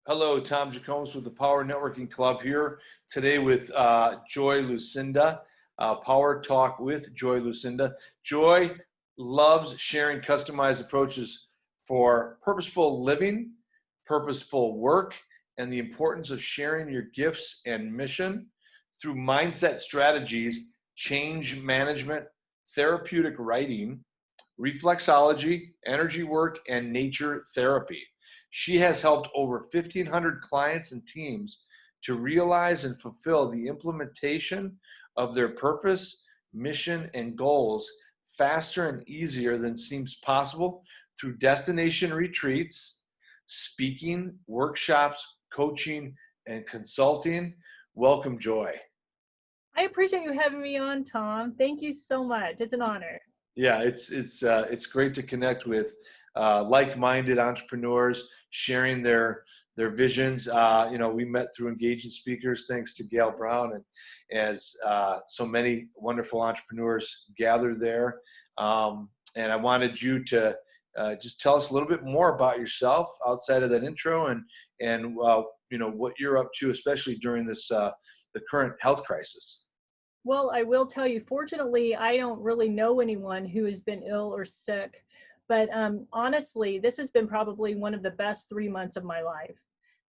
Hello, Tom Jacobs with the Power Networking Club here today with Joy Lucinda, Power Talk with Joy Lucinda. Joy loves sharing customized approaches for purposeful living, purposeful work, and the importance of sharing your gifts and mission through mindset strategies, change management, therapeutic writing, reflexology, energy work, and nature therapy. She has helped over 1,500 clients and teams to realize and fulfill the implementation of their purpose, mission, and goals faster and easier than seems possible through destination retreats, speaking, workshops, coaching, and consulting. Welcome, Joy. I appreciate you having me on, Tom. Thank you so much. It's an honor. Yeah, it's great to connect with like-minded entrepreneurs sharing their visions. We met through engaging speakers, thanks to Gail Brown, and as so many wonderful entrepreneurs gathered there. And I wanted you to just tell us a little bit more about yourself outside of that intro, and what you're up to, especially during this the current health crisis. Well, I will tell you, fortunately, I don't really know anyone who has been ill or sick. But honestly, this has been probably one of the best 3 months of my life.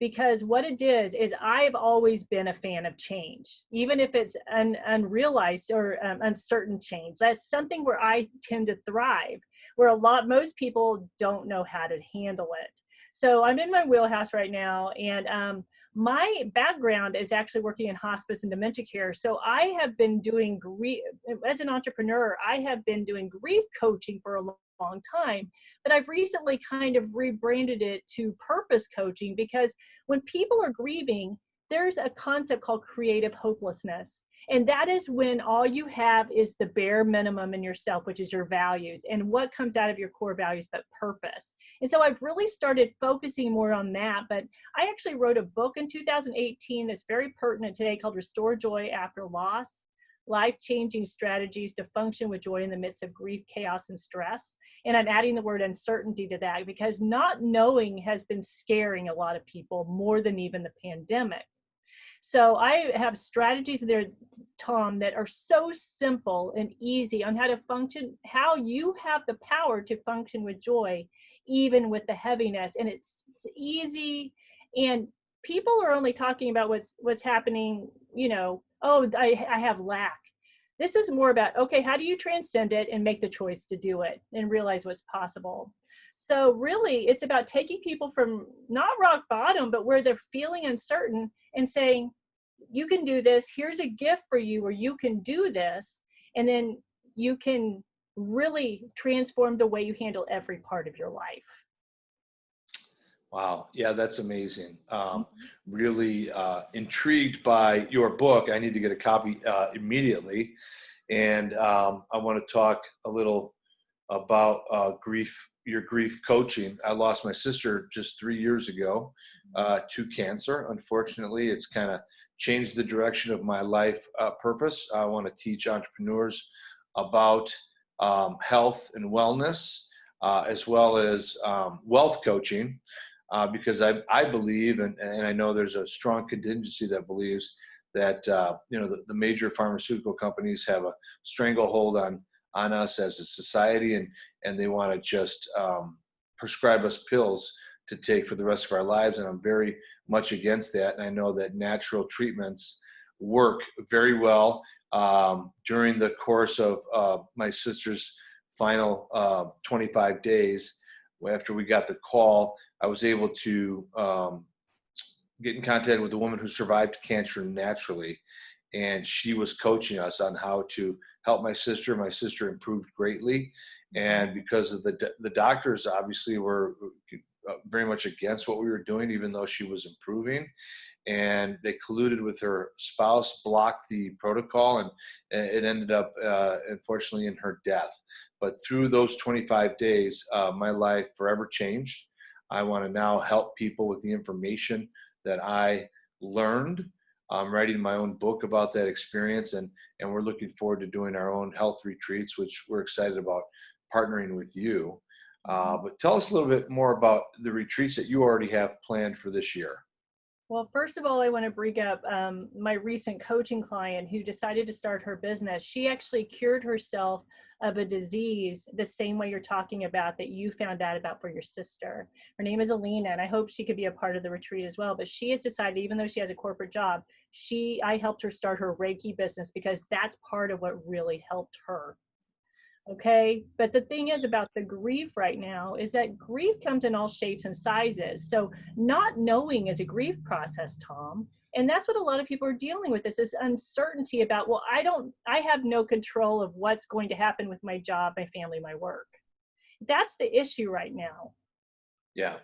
Because what it did is I've always been a fan of change, even if it's unrealized or uncertain change. That's something where I tend to thrive, where most people don't know how to handle it. So I'm in my wheelhouse right now, and my background is actually working in hospice and dementia care. So I have been doing grief as an entrepreneur. I have been doing grief coaching for a long time, but I've recently kind of rebranded it to purpose coaching, because when people are grieving, there's a concept called creative hopelessness. And that is when all you have is the bare minimum in yourself, which is your values, and what comes out of your core values, but purpose. And so I've really started focusing more on that. But I actually wrote a book in 2018 that's very pertinent today called Restore Joy After Loss: Life-Changing Strategies to Function with Joy in the Midst of Grief, Chaos, and Stress. And I'm adding the word uncertainty to that, because not knowing has been scaring a lot of people more than even the pandemic. So I have strategies there, Tom, that are so simple and easy on how to function, how you have the power to function with joy, even with the heaviness. And it's easy. And people are only talking about what's happening, oh, I have lack. This is more about, okay, how do you transcend it and make the choice to do it and realize what's possible? So really, it's about taking people from not rock bottom, but where they're feeling uncertain, and saying, you can do this. Here's a gift for you where you can do this. And then you can really transform the way you handle every part of your life. Wow. Yeah, that's amazing. Really intrigued by your book. I need to get a copy immediately. And I want to talk a little about your grief coaching. I lost my sister just 3 years ago to cancer. Unfortunately, it's kind of changed the direction of my life purpose. I want to teach entrepreneurs about health and wellness, as well as wealth coaching. Because I believe, and I know there's a strong contingency that believes that the major pharmaceutical companies have a stranglehold on us as a society, and they want to just prescribe us pills to take for the rest of our lives. And I'm very much against that. And I know that natural treatments work very well. During the course of my sister's final 25 days, after we got the call, I was able to get in contact with a woman who survived cancer naturally, and she was coaching us on how to help my sister. My sister improved greatly, and because of the doctors obviously were very much against what we were doing, even though she was improving, and they colluded with her spouse, blocked the protocol, and it ended up unfortunately in her death. But through those 25 days, my life forever changed. I want to now help people with the information that I learned. I'm writing my own book about that experience, and we're looking forward to doing our own health retreats, which we're excited about partnering with you. But tell us a little bit more about the retreats that you already have planned for this year. Well, first of all, I want to bring up my recent coaching client who decided to start her business. She actually cured herself of a disease the same way you're talking about that you found out about for your sister. Her name is Alina, and I hope she could be a part of the retreat as well. But she has decided, even though she has a corporate job, I helped her start her Reiki business because that's part of what really helped her. Okay, but the thing is about the grief right now is that grief comes in all shapes and sizes. So not knowing is a grief process, Tom. And that's what a lot of people are dealing with, is this uncertainty about, well, I have no control of what's going to happen with my job, my family, my work. That's the issue right now. Yeah.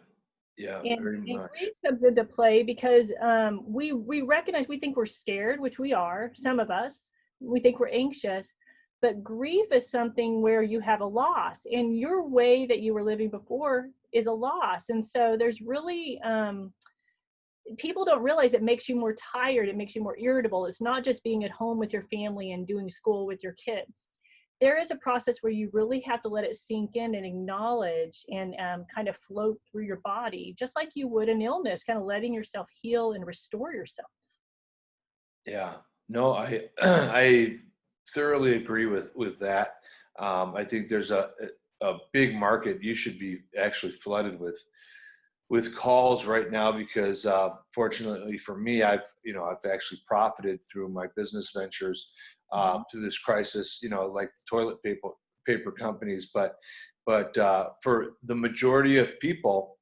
Yeah, very And much. grief comes into play because we recognize, we think we're scared, which we are, some of us. We think we're anxious. But grief is something where you have a loss, and your way that you were living before is a loss. And so there's really, people don't realize it makes you more tired. It makes you more irritable. It's not just being at home with your family and doing school with your kids. There is a process where you really have to let it sink in and acknowledge and kind of float through your body, just like you would an illness, kind of letting yourself heal and restore yourself. Yeah. No, I I thoroughly agree with that. I think there's a big market. You should be actually flooded with calls right now because fortunately for me, I've actually profited through my business ventures through this crisis. Like the toilet paper companies, but for the majority of people,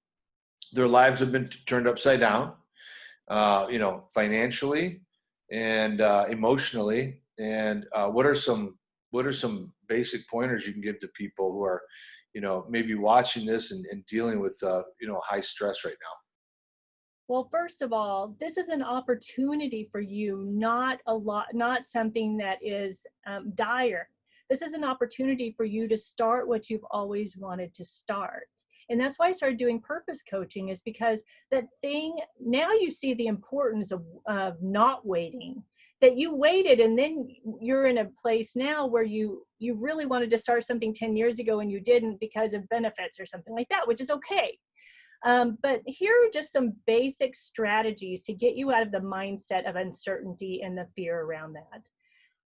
their lives have been turned upside down. Financially and emotionally. And what are some basic pointers you can give to people who are, maybe watching this and dealing with, high stress right now? Well, first of all, this is an opportunity for you, not something that is dire. This is an opportunity for you to start what you've always wanted to start. And that's why I started doing purpose coaching, is because that thing, now you see the importance of not waiting, that you waited and then you're in a place now where you really wanted to start something 10 years ago and you didn't because of benefits or something like that, which is okay. But here are just some basic strategies to get you out of the mindset of uncertainty and the fear around that.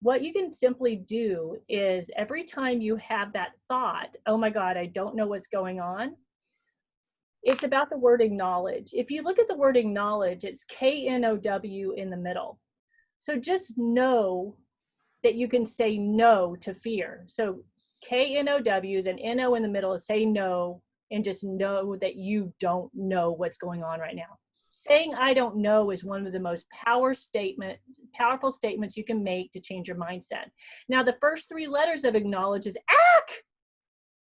What you can simply do is every time you have that thought, oh my God, I don't know what's going on, it's about the word acknowledge. If you look at the word acknowledge, it's K-N-O-W in the middle. So just know that you can say no to fear. So K-N-O-W, then N-O in the middle is say no, and just know that you don't know what's going on right now. Saying I don't know is one of the most powerful statements you can make to change your mindset. Now, the first 3 letters of acknowledge is ACK.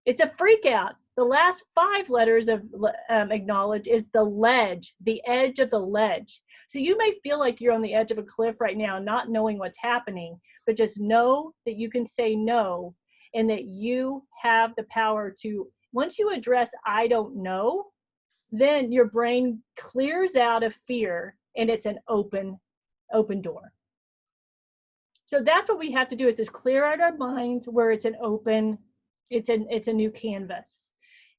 It's a freak out. The last 5 letters of acknowledge is the ledge, the edge of the ledge. So you may feel like you're on the edge of a cliff right now, not knowing what's happening, but just know that you can say no, and that you have the power to, once you address I don't know, then your brain clears out of fear and it's an open door. So that's what we have to do, is just clear out our minds where it's an open, it's a new canvas.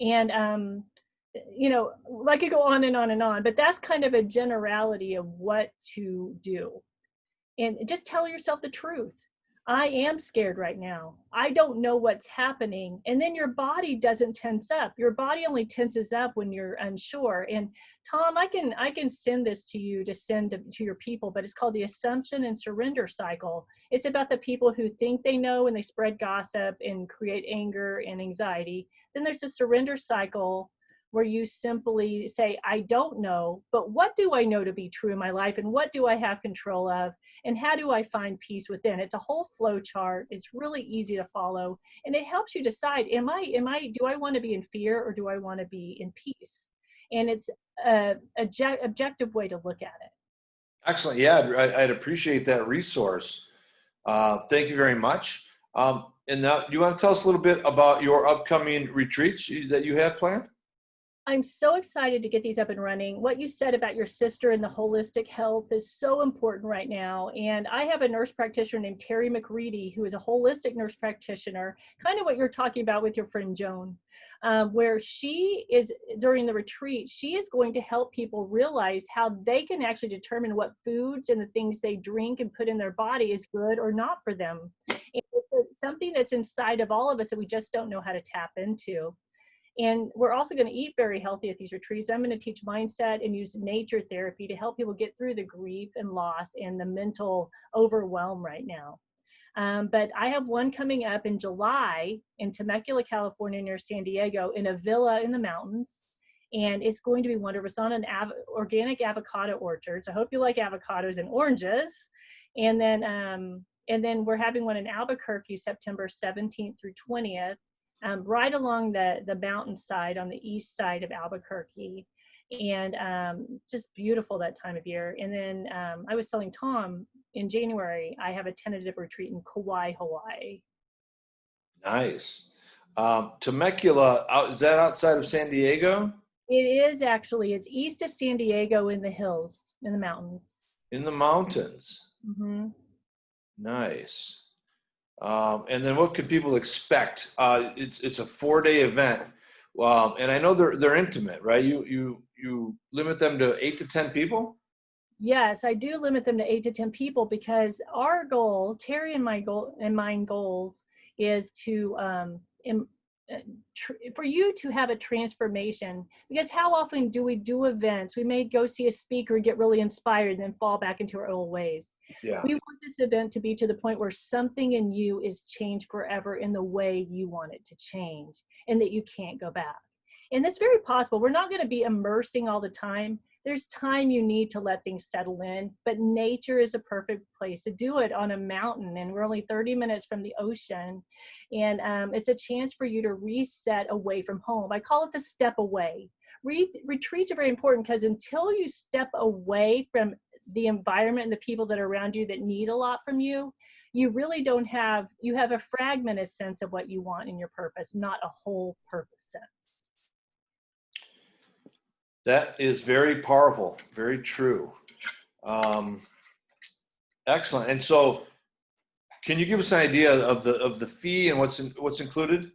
And I could go on and on and on, but that's kind of a generality of what to do. And just tell yourself the truth. I am scared right now. I don't know what's happening. And then your body doesn't tense up. Your body only tenses up when you're unsure. And Tom, I can send this to you to send to your people, but it's called the assumption and surrender cycle. It's about the people who think they know and they spread gossip and create anger and anxiety. Then there's the surrender cycle, where you simply say, I don't know, but what do I know to be true in my life? And what do I have control of? And how do I find peace within? It's a whole flow chart. It's really easy to follow. And it helps you decide, do I want to be in fear, or do I want to be in peace? And it's a objective way to look at it. Excellent. Yeah, I'd appreciate that resource. Thank you very much. And now, do you want to tell us a little bit about your upcoming retreats that you have planned? I'm so excited to get these up and running. What you said about your sister and the holistic health is so important right now. And I have a nurse practitioner named Terry McReady, who is a holistic nurse practitioner, kind of what you're talking about with your friend Joan, where she is, during the retreat, she is going to help people realize how they can actually determine what foods and the things they drink and put in their body is good or not for them. And it's something that's inside of all of us that we just don't know how to tap into. And we're also going to eat very healthy at these retreats. I'm going to teach mindset and use nature therapy to help people get through the grief and loss and the mental overwhelm right now. But I have one coming up in July in Temecula, California, near San Diego, in a villa in the mountains. And it's going to be wonderful. It's on an organic avocado orchard. So I hope you like avocados and oranges. And then we're having one in Albuquerque, September 17th through 20th. Right along the mountainside on the east side of Albuquerque, and just beautiful that time of year. And then I was telling Tom in January, I have a tentative retreat in Kauai, Hawaii. Nice. Temecula, is that outside of San Diego? It is actually. It's east of San Diego in the hills, in the mountains. In the mountains. Mm-hmm. Nice. And then what could people expect? It's a 4-day event, and I know they're intimate, right? You limit them to 8 to 10 people. Yes, I do limit them to 8 to 10 people because our goal, Terry and my goal and mine goals, is to for you to have a transformation. Because how often do we do events? We may go see a speaker, get really inspired, and then fall back into our old ways. Yeah. We want this event to be to the point where something in you is changed forever in the way you want it to change, and that you can't go back. And that's very possible. We're not going to be immersing all the time. There's time you need to let things settle in, but nature is a perfect place to do it, on a mountain, and we're only 30 minutes from the ocean. And it's a chance for you to reset away from home. I call it the step away. Retreats are very important because until you step away from the environment and the people that are around you that need a lot from you, you really don't have, you have a fragmented sense of what you want in your purpose, not a whole purpose sense. That is very powerful, very true. Excellent. And so, can you give us an idea of the fee and what's included?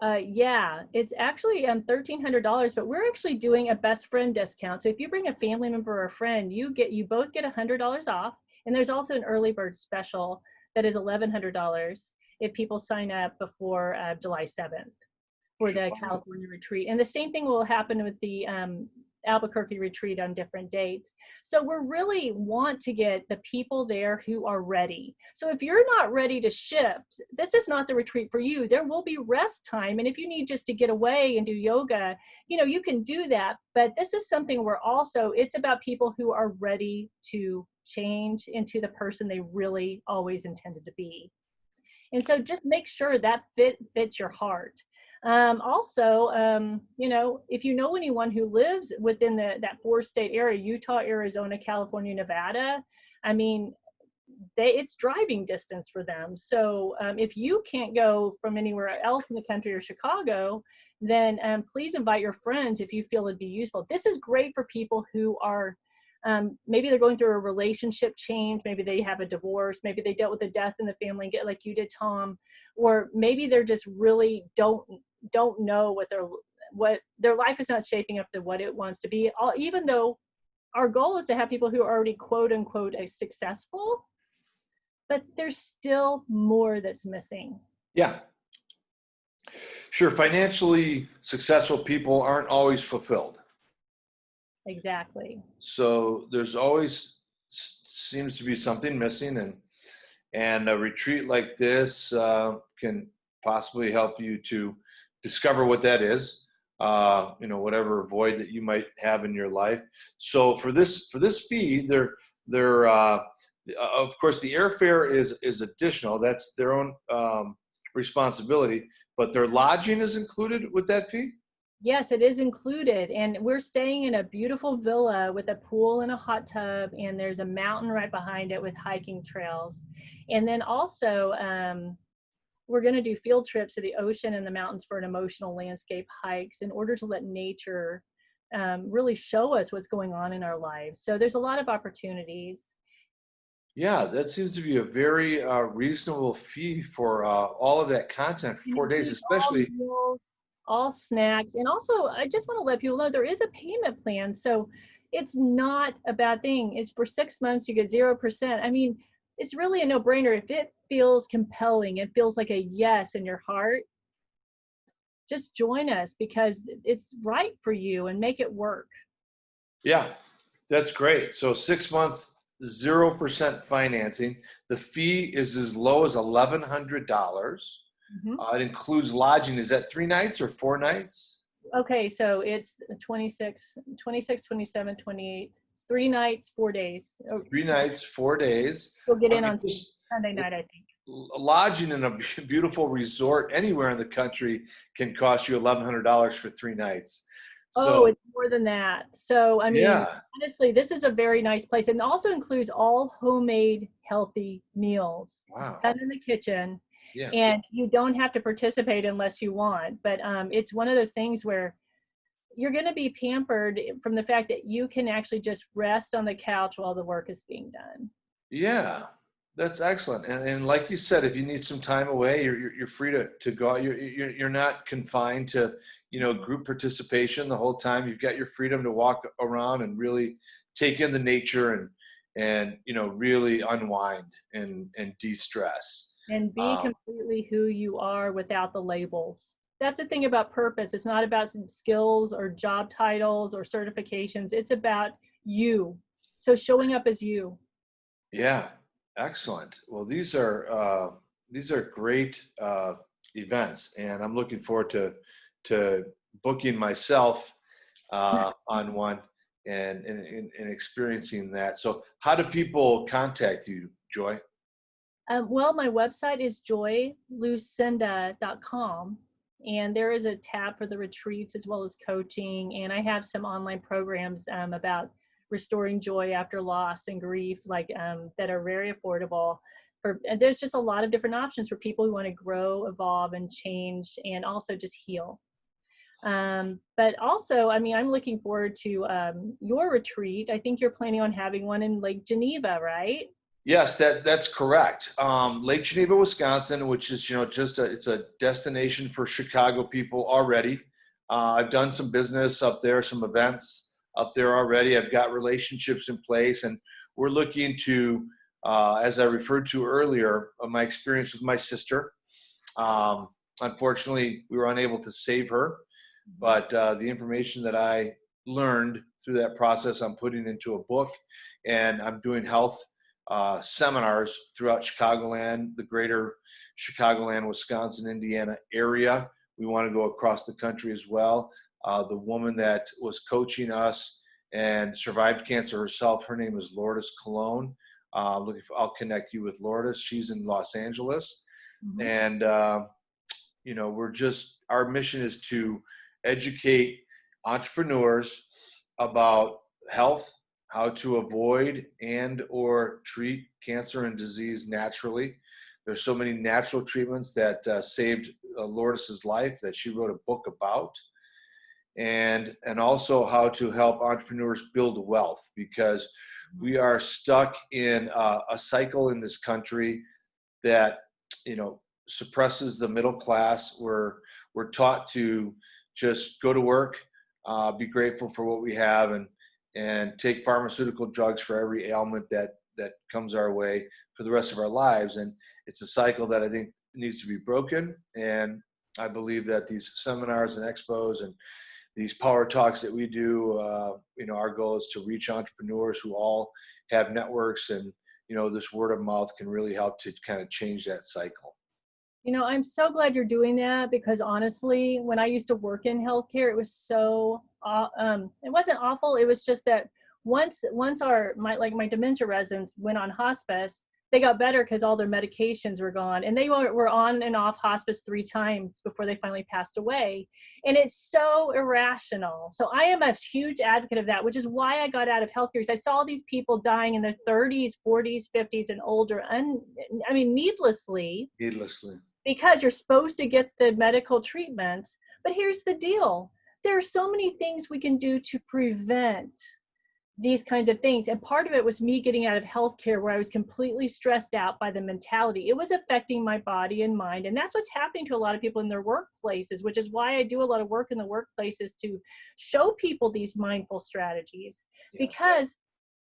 Yeah, it's actually $1,300, but we're actually doing a best friend discount. So if you bring a family member or a friend, you both get $100 off. And there's also an early bird special that is $1,100 if people sign up before July 7th. For the California retreat. And the same thing will happen with the Albuquerque retreat on different dates. So we really want to get the people there who are ready. So if you're not ready to shift, this is not the retreat for you. There will be rest time. And if you need just to get away and do yoga, you can do that. But this is something where also it's about people who are ready to change into the person they really always intended to be. And so just make sure that fits your heart. Also, if you know anyone who lives within that 4-state area, Utah, Arizona, California, Nevada, I mean, it's driving distance for them. So if you can't go from anywhere else in the country or Chicago, then please invite your friends if you feel it'd be useful. This is great for people who are maybe they're going through a relationship change. Maybe they have a divorce. Maybe they dealt with a death in the family, get like you did, Tom. Or maybe they're just really don't know what their life is not shaping up to what it wants to be. Even though our goal is to have people who are already quote unquote successful, but there's still more that's missing. Yeah. Sure. Financially successful people aren't always fulfilled. Exactly. So there's always seems to be something missing, and a retreat like this can possibly help you to discover what that is. Whatever void that you might have in your life. So for this fee, they're of course the airfare is additional. That's their own responsibility, but their lodging is included with that fee. Yes, it is included. And we're staying in a beautiful villa with a pool and a hot tub. And there's a mountain right behind it with hiking trails. And then also, we're going to do field trips to the ocean and the mountains for an emotional landscape hikes in order to let nature really show us what's going on in our lives. So there's a lot of opportunities. Yeah, that seems to be a very reasonable fee for all of that content for And 4 days, includes all especially. meals, all snacks. And also, I just want to let people know there is a payment plan. So it's not a bad thing. It's for 6 months, you get 0%. I mean, it's really a no-brainer. If it feels compelling, it feels like a yes in your heart, just join us because it's right for you and make it work. Yeah, that's great. So 6 month, 0% financing. The fee is as low as $1,100. Mhm. It includes lodging. Is that 3 nights or 4 nights? Okay, so it's 26, 26, 27, 28. It's 3 nights, 4 days. Oh, 3 nights, 4 days. you'll get I in mean, on just Sunday night, I think. lodging in a beautiful resort anywhere in the country can cost you $1,100 for 3 nights. Oh, So it's more than that. So, I mean, yeah, honestly, this is a very nice place and also includes all homemade healthy meals wow, done in the kitchen. yeah. And you don't have to participate unless you want. But it's one of those things where you're going to be pampered from the fact that you can actually just rest on the couch while the work is being done. Yeah, that's excellent. And like you said, if you need some time away, you're free to go out. You're not confined to, group participation the whole time. You've got your freedom to walk around and really take in the nature and really unwind and de-stress. And be Um, completely who you are without the labels. That's the thing about purpose. It's not about skills or job titles or certifications. It's about you. So showing up as you. yeah, excellent. Well, these are great events, and I'm looking forward to booking myself on one and experiencing that. So, how do people contact you, Joy? Well, my website is joylucinda.com. And there is a tab for the retreats as well as coaching. And I have some online programs about restoring joy after loss and grief, that are very affordable. And there's just a lot of different options for people who want to grow, evolve, and change, and also just heal. But also, I mean, I'm looking forward to your retreat. I think you're planning on having one in Lake Geneva, right? Yes, that's correct. Lake Geneva, Wisconsin, which is it's a destination for Chicago people already. I've done some business up there, some events up there already. I've got relationships in place, and we're looking to, as I referred to earlier, my experience with my sister. Unfortunately, we were unable to save her, but the information that I learned through that process, I'm putting into a book, and I'm doing health seminars throughout Chicagoland, the greater Chicagoland, Wisconsin, Indiana area. We want to go across the country as well. The woman that was coaching us and survived cancer herself, her name is Lourdes Cologne. I'll connect you with Lourdes. She's in Los Angeles. Mhm. And, our mission is to educate entrepreneurs about health, how to avoid and or treat cancer and disease naturally. There's so many natural treatments that saved Lourdes's life that she wrote a book about, and also how to help entrepreneurs build wealth, because we are stuck in a cycle in this country that suppresses the middle class. We're taught to just go to work, be grateful for what we have, and take pharmaceutical drugs for every ailment that comes our way for the rest of our lives. And it's a cycle that I think needs to be broken. And I believe that these seminars and expos and these power talks that we do, our goal is to reach entrepreneurs who all have networks, and this word of mouth can really help to kind of change that cycle. I'm so glad you're doing that because honestly, when I used to work in healthcare, it was it wasn't awful. It was just that once my dementia residents went on hospice, they got better because all their medications were gone, and they were on and off hospice 3 times before they finally passed away. And it's so irrational. So I am a huge advocate of that, which is why I got out of healthcare. Because I saw these people dying in their 30s, 40s, 50s, and older, needlessly. Needlessly. because you're supposed to get the medical treatments. But here's the deal. There are so many things we can do to prevent these kinds of things. And part of it was me getting out of healthcare where I was completely stressed out by the mentality. It was affecting my body and mind. And that's what's happening to a lot of people in their workplaces, which is why I do a lot of work in the workplaces to show people these mindful strategies, Yeah. because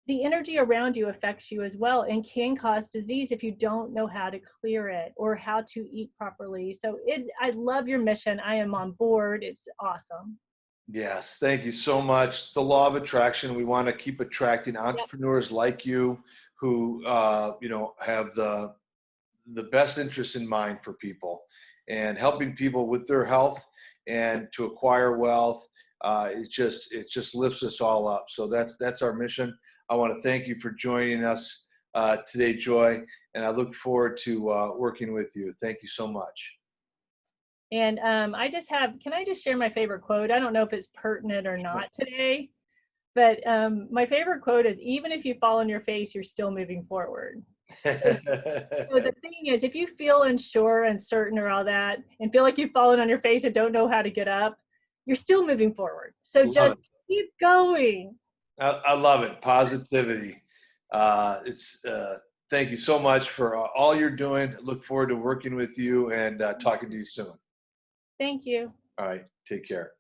the energy around you affects you as well and can cause disease if you don't know how to clear it or how to eat properly. So I love your mission. I am on board. It's awesome. Yes, thank you so much. It's the law of attraction. We want to keep attracting Yep. entrepreneurs like you who, have the best interest in mind for people and helping people with their health and to acquire wealth. It just lifts us all up. So that's our mission. I want to thank you for joining us today, Joy, and I look forward to working with you. Thank you so much. And can I just share my favorite quote? I don't know if it's pertinent or not today, but my favorite quote is, even if you fall on your face, you're still moving forward. So the thing is, if you feel unsure, uncertain, or all that, and feel like you've fallen on your face and don't know how to get up, you're still moving forward. So Love just it. keep going. I love it. Positivity. It's Thank you so much for all you're doing. Look forward to working with you and talking to you soon. Thank you. All right. Take care.